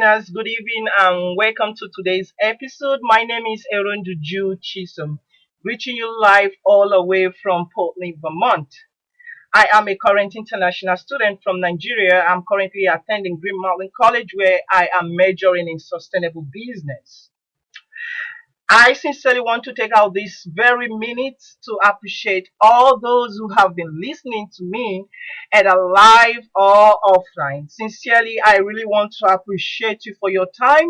listeners, good evening and welcome to today's episode. My name is Aaron Duju Chisholm, reaching you live all the way from Portland, Vermont. I am a current international student from Nigeria. I'm currently attending Green Mountain College where I am majoring in sustainable business. I sincerely want to take out this very minute to appreciate all those who have been listening to me, either live or offline. Sincerely, I really want to appreciate you for your time,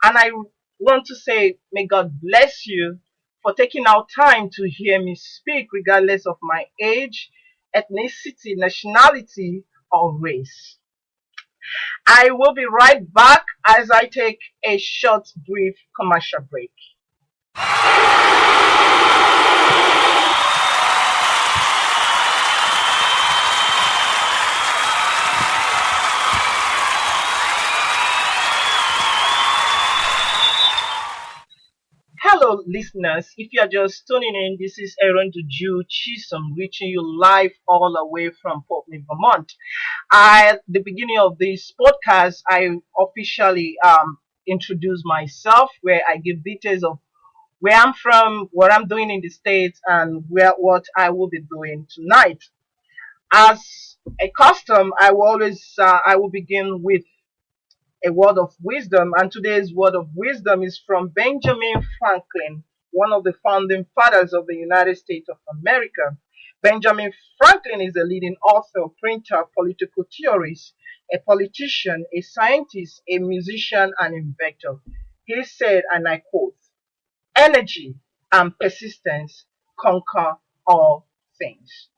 and I want to say, may God bless you for taking out time to hear me speak, regardless of my age, ethnicity, nationality, or race. I will be right back as I take a short, brief commercial break. Hello, listeners. If you are just tuning in, this is Aaron Duju Chisholm reaching you live all the way from Portland, Vermont. At the beginning of this podcast, I officially introduce myself, where I give details of where I'm from, what I'm doing in the States, and what I will be doing tonight. As a custom, I will begin with a word of wisdom, and today's word of wisdom is from Benjamin Franklin, one of the founding fathers of the United States of America. Benjamin Franklin is a leading author, printer, political theorist, a politician, a scientist, a musician, and inventor. He said, and I quote, energy and persistence conquer all things.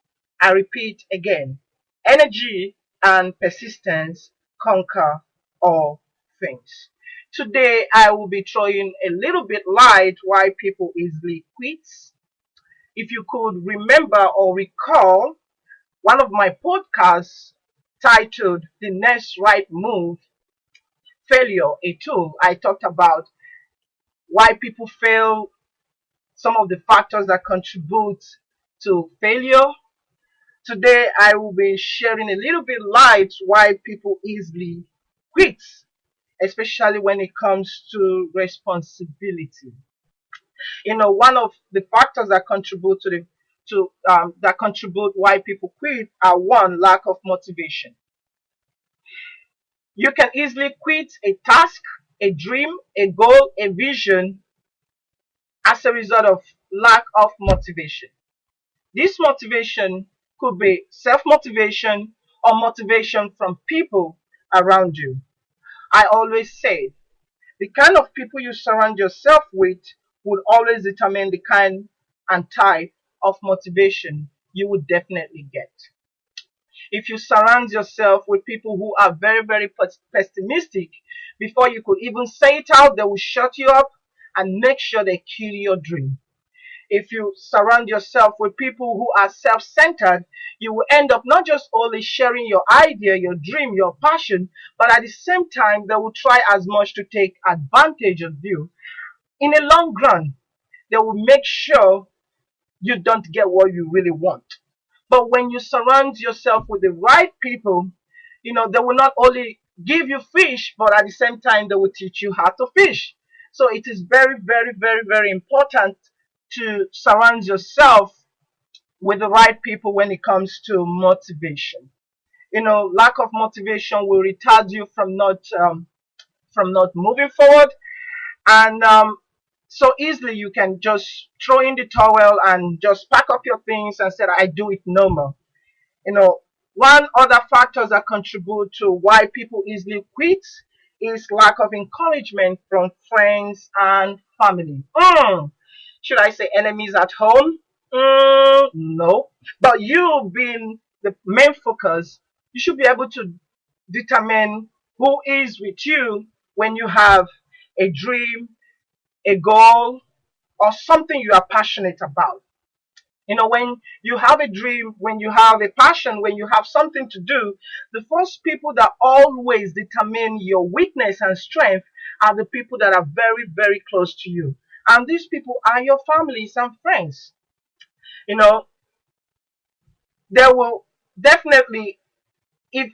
I repeat again, energy and persistence conquer all things. Today, I will be throwing a little bit light why people easily quit. If you could remember or recall one of my podcasts titled The Next Right Move, Failure, a Tool, I talked about why people fail, some of the factors that contribute to failure. Today, I will be sharing a little bit light why people easily quit, especially when it comes to responsibility. One of the factors that contribute that contribute why people quit are one, lack of motivation. You can easily quit a task, a dream, a goal, a vision as a result of lack of motivation. This motivation could be self-motivation or motivation from people around you. I always say the kind of people you surround yourself with will always determine the kind and type of motivation you would definitely get. If you surround yourself with people who are very, very pessimistic, before you could even say it out, they will shut you up and make sure they kill your dream. If you surround yourself with people who are self-centered, you will end up not just only sharing your idea, your dream, your passion, but at the same time, they will try as much to take advantage of you. In the long run, they will make sure you don't get what you really want. But when you surround yourself with the right people, they will not only give you fish, but at the same time, they will teach you how to fish. So it is very, very, very, very important to surround yourself with the right people when it comes to motivation. Lack of motivation will retard you from not moving forward, and so easily you can just throw in the towel and just pack up your things and say, I do it no more. One other factors that contribute to why people easily quit is lack of encouragement from friends and family. Should I say enemies at home? No. But you being the main focus, you should be able to determine who is with you when you have a dream, a goal, or something you are passionate about. When you have a dream, when you have a passion, when you have something to do, the first people that always determine your weakness and strength are the people that are very, very close to you. And these people are your families and friends. They will definitely, if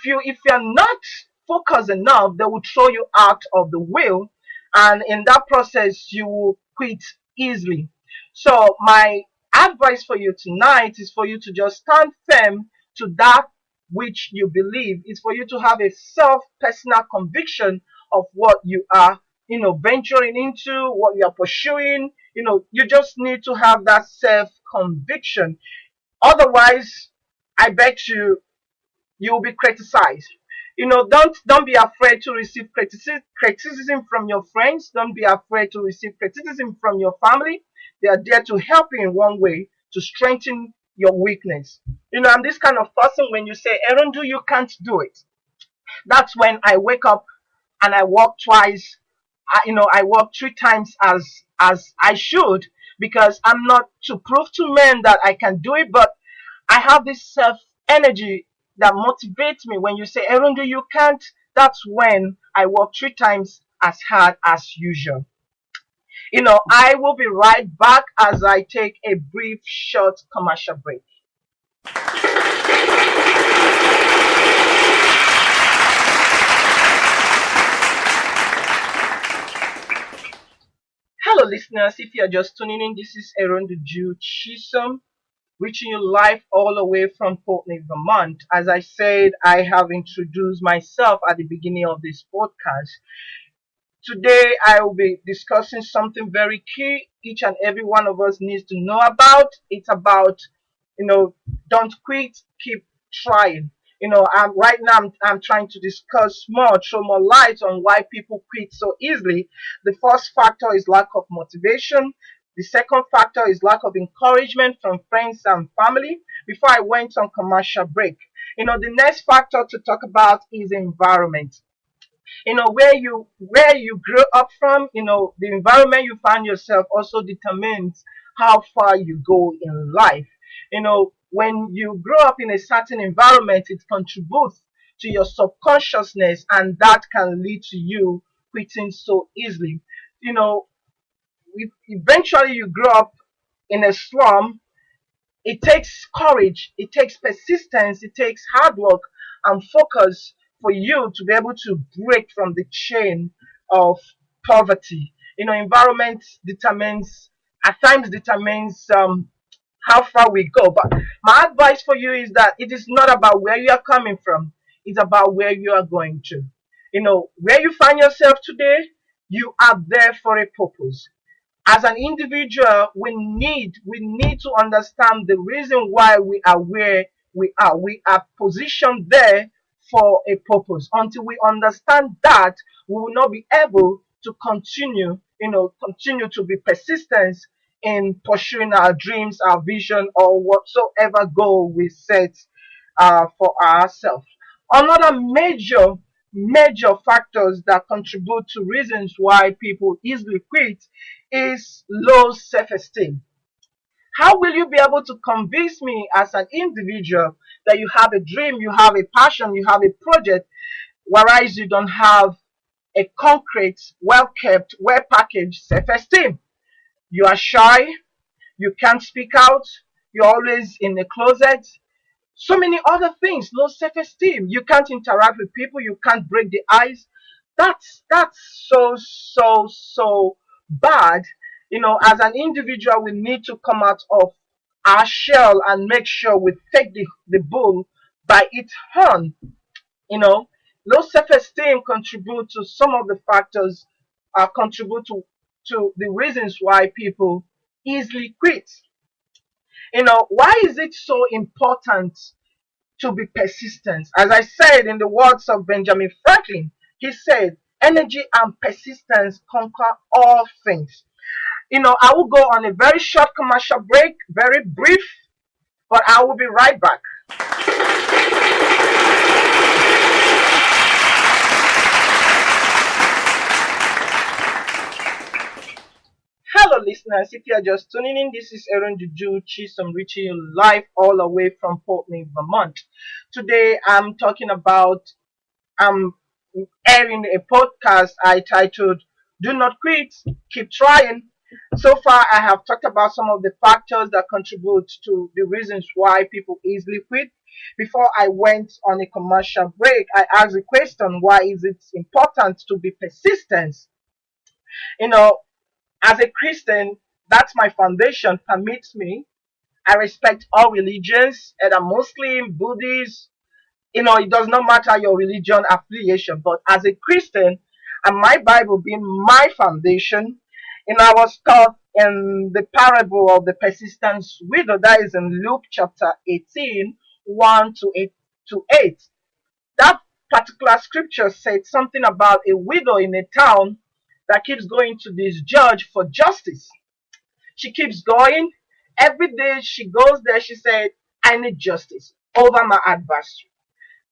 you're not focus enough, they will throw you out of the wheel, and in that process, you will quit easily. So, my advice for you tonight is for you to just stand firm to that which you believe. It's for you to have a self personal conviction of what you are, venturing into, what you are pursuing. You just need to have that self conviction. Otherwise, I bet you will be criticized. Don't be afraid to receive criticism from your friends. Don't be afraid to receive criticism from your family. They are there to help you in one way to strengthen your weakness. I'm this kind of person. When you say, Aaron, do you can't do it, that's when I wake up and I walk twice. I walk 3 times as I should, because I'm not to prove to men that I can do it, but I have this self energy that motivates me. When you say, Aaron, you can't, that's when I work 3 times as hard as usual. I will be right back as I take a brief, short commercial break. Hello, listeners. If you're just tuning in, this is Aaron the Jew Chisom, reaching you live all the way from Portland, Vermont. As I said, I have introduced myself at the beginning of this podcast. Today, I will be discussing something very key each and every one of us needs to know about. It's about, don't quit, keep trying. Right now I'm trying to discuss more, throw more light on why people quit so easily. The first factor is lack of motivation. The second factor is lack of encouragement from friends and family. Before I went on commercial break, the next factor to talk about is environment. Where you grew up from, the environment you find yourself also determines how far you go in life. When you grow up in a certain environment, it contributes to your subconsciousness, and that can lead to you quitting so easily. Eventually you grow up in a slum. It takes courage, it takes persistence, it takes hard work and focus for you to be able to break from the chain of poverty. Environment at times determines how far we go. But my advice for you is that it is not about where you are coming from, it's about where you are going to. Where you find yourself today, you are there for a purpose. As an individual, we need to understand the reason why we are where we are. We are positioned there for a purpose. Until we understand that, we will not be able to continue to be persistent in pursuing our dreams, our vision, or whatsoever goal we set for ourselves. Another major factors that contribute to reasons why people easily quit is low self-esteem. How will you be able to convince me as an individual that you have a dream, you have a passion, you have a project, whereas you don't have a concrete, well-kept, well-packaged self-esteem? You are shy, you can't speak out, you're always in the closet, so many other things. Low self-esteem, you can't interact with people, you can't break the ice. That's so bad. As an individual, we need to come out of our shell and make sure we take the bull by its horn. Low self-esteem contribute to some of the factors, contribute to the reasons why people easily quit. Why is it so important to be persistent? As I said in the words of Benjamin Franklin, he said, energy and persistence conquer all things. I will go on a very short commercial break, very brief, but I will be right back. Hello, listeners. If you are just tuning in, this is Aaron the Jew Chisom, reaching you live all the way from Portland, Vermont. Today, I'm airing a podcast I titled "Do Not Quit, Keep Trying." So far, I have talked about some of the factors that contribute to the reasons why people easily quit. Before I went on a commercial break, I asked the question, why is it important to be persistent? You know, as a Christian, that's my foundation, permits me. I respect all religions, either Muslim, Buddhist, it does not matter your religion affiliation, but as a Christian, and my Bible being my foundation, I was taught in the parable of the persistent widow, that is in Luke chapter 18, 1 to 8. That particular scripture said something about a widow in a town that keeps going to this judge for justice. She keeps going. Every day she goes there, she said, I need justice over my adversary.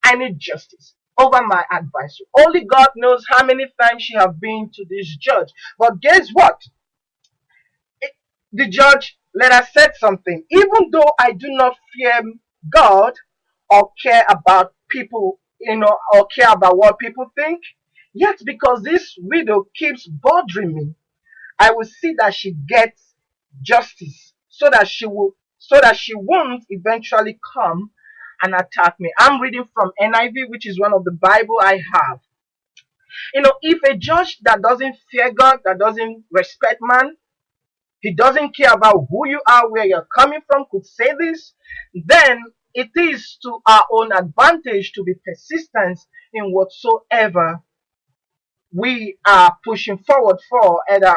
I need justice over my advisor. Only God knows how many times she have been to this judge. But guess what? The judge let her said something. Even though I do not fear God or care about people, or care about what people think, yet because this widow keeps bothering me, I will see that she gets justice so that she won't eventually come and attack me. I'm reading from NIV, which is one of the Bible I have. If a judge that doesn't fear God, that doesn't respect man, he doesn't care about who you are, where you're coming from, could say this, then it is to our own advantage to be persistent in whatsoever we are pushing forward for, either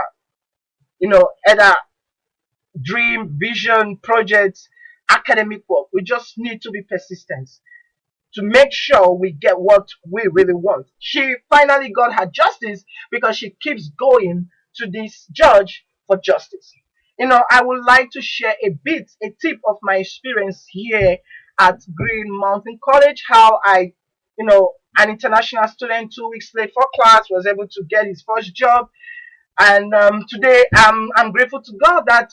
dream, vision, projects, academic work. We just need to be persistent to make sure we get what we really want. She finally got her justice because she keeps going to this judge for justice. I would like to share a tip of my experience here at Green Mountain College, how an international student 2 weeks late for class was able to get his first job. And today I'm grateful to God that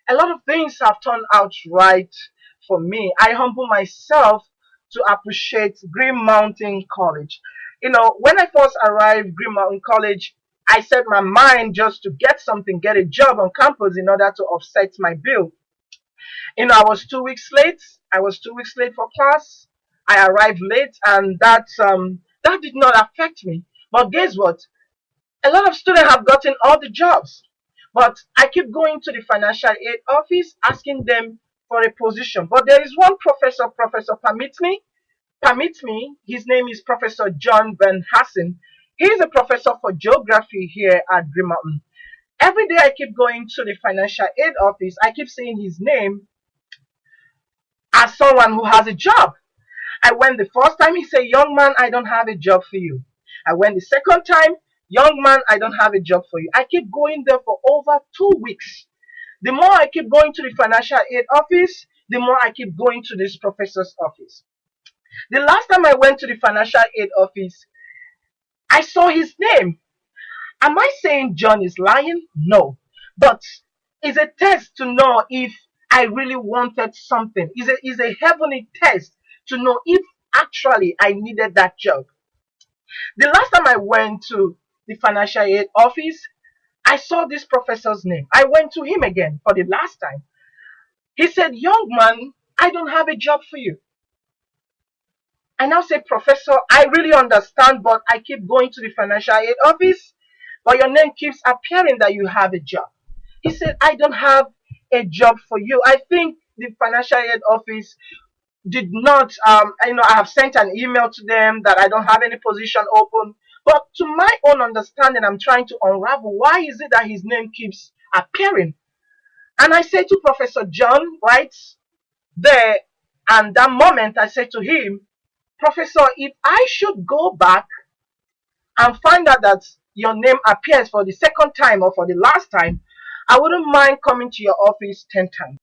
a lot of things have turned out right for me. I humble myself to appreciate Green Mountain College. When I first arrived Green Mountain College, I set my mind just to get a job on campus in order to offset my bill. I was 2 weeks late. I was 2 weeks late for class. I arrived late, and that did not affect me. But guess what? A lot of students have gotten all the jobs. But I keep going to the financial aid office asking them for a position. But there is one Professor permits me. His name is Professor John Ben Hassan. He is a professor for geography here at Green Mountain. Every day I keep going to the financial aid office. I keep seeing his name as someone who has a job. I went the first time, he said, young man, I don't have a job for you. I went the second time, young man, I don't have a job for you. I keep going there for over 2 weeks. The more I keep going to the financial aid office, the more I keep going to this professor's office. The last time I went to the financial aid office, I saw his name. Am I saying John is lying? No. But it's a test to know if I really wanted something. It's a heavenly test to know if actually I needed that job. The last time I went to the financial aid office, I saw this professor's name. I went to him again for the last time. He said, young man, I don't have a job for you. I now say, Professor, I really understand, but I keep going to the financial aid office, but your name keeps appearing that you have a job. He said, I don't have a job for you. I think the financial aid office did not, I have sent an email to them that I don't have any position open. But to my own understanding, I'm trying to unravel why is it that his name keeps appearing. And I said to Professor John, right there, and that moment I said to him, Professor, if I should go back and find out that your name appears for the second time or for the last time, I wouldn't mind coming to your office 10 times.